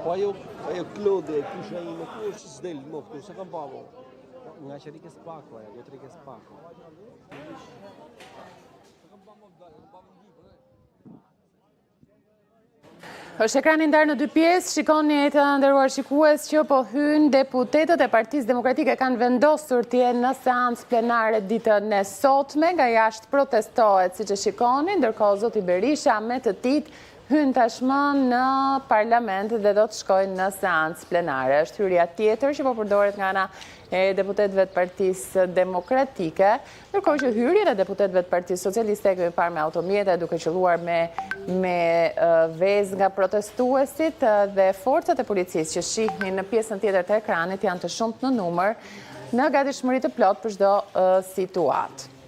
Po ajo Klode, kusha ime, ku është s'del më këtu, se kam pavo. Nga që rike s'pako, jo të rike s'pako. Është ekrani ndarë në dy pjesë, shikoni të nderuar shikues që po hynë deputetët e Partisë Demokratike kanë vendosur të jenë në seancë plenare ditën e sotme, nga jashtë protestohet siç e shikoni, ndërkohë zoti Berisha me të tij hynë tashmë në parlament dhe do të shkojnë në seancë plenare. Është hyrja tjetër që po përdoret nga ana e deputetëve të Partisë Demokratike, ndërkohë që hyrjet e deputetëve të Partisë Socialiste kemi parë me automjete duke qelluar me vezë nga protestuesit dhe forcat e policisë që shihni në pjesën tjetër të ekranit janë të shumtë në numër në gatishmëri të plot për çdo situatë.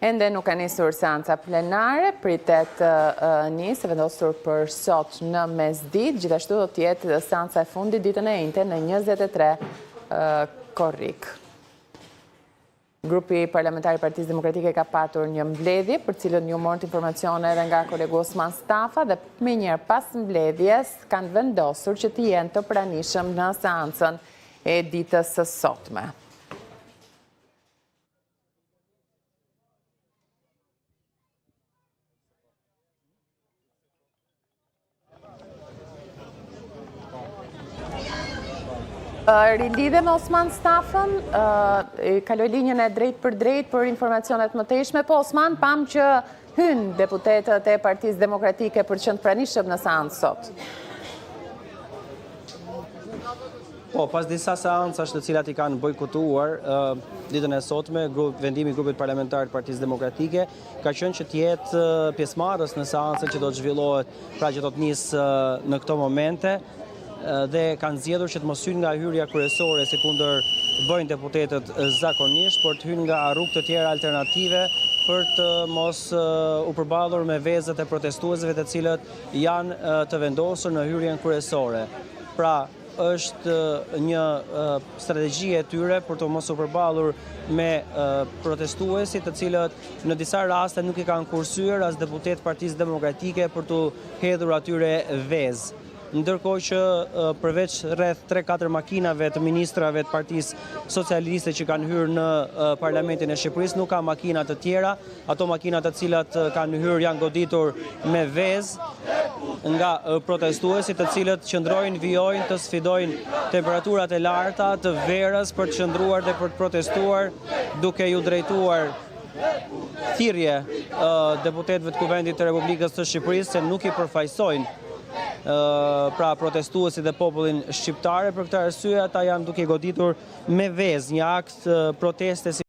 Ende nuk ka nisur seanca plenare, pritet nisë, vendosur për sot në mesditë, gjithashtu do të jetë seanca e fundit ditën e njëjtë në 23 korrik. Grupi parlamentar i Partisë Demokratike ka patur një mbledhje për cilën ju morët informacione edhe nga kolegu Osman Stafa dhe me njërë pas mbledhjes kanë vendosur që të jenë të pranishëm në seancën e ditës së sotme. Rilidhe me Osman Stafën, kaloj linjën e drejt për informacionet më teshme, po Osman, pam që hynë deputetët e Partisë Demokratike për qënë pranishëm në seancë sot. Po, pas disa seancash të cilat i kanë bojkotuar ditën e sotme, vendimi i grupit parlamentar të Partisë Demokratike ka qenë që të jetë pjesëmarrës në seancën që do të zhvillohet, pra që do të nisë në këto momente, dhe kanë zgjedhur që të mos hynë nga hyrja kryesore si kundër bëjnë deputetët zakonisht, por të hynë nga rrugë të tjera alternative për të mos u përballur me vezët e protestuesve të cilët janë të vendosur në hyrjen kryesore. Pra, është një strategji e tyre për të mos u përballur me protestuesit të cilët në disa raste nuk i kanë kursyer as deputet Partisë Demokratike për të hedhur atyre vezë. Ndërkohë që përveç rreth 3-4 makinave të ministrave të Partisë Socialiste që kanë hyrë në Parlamentin e Shqipërisë, nuk ka makina të tjera. Ato makina të cilat kanë hyrë janë goditur me vezë nga protestuesit të cilët qëndrojnë, vijojnë të sfidojnë temperaturat e larta të verës për të qëndruar dhe për të protestuar, duke ju drejtuar thirrje deputetëve të Kuvendit të Republikës së Shqipërisë se nuk i përfaqësojnë pra protestuesit dhe popullin shqiptare. Për këtë arsye ata janë duke goditur me vezë një akt proteste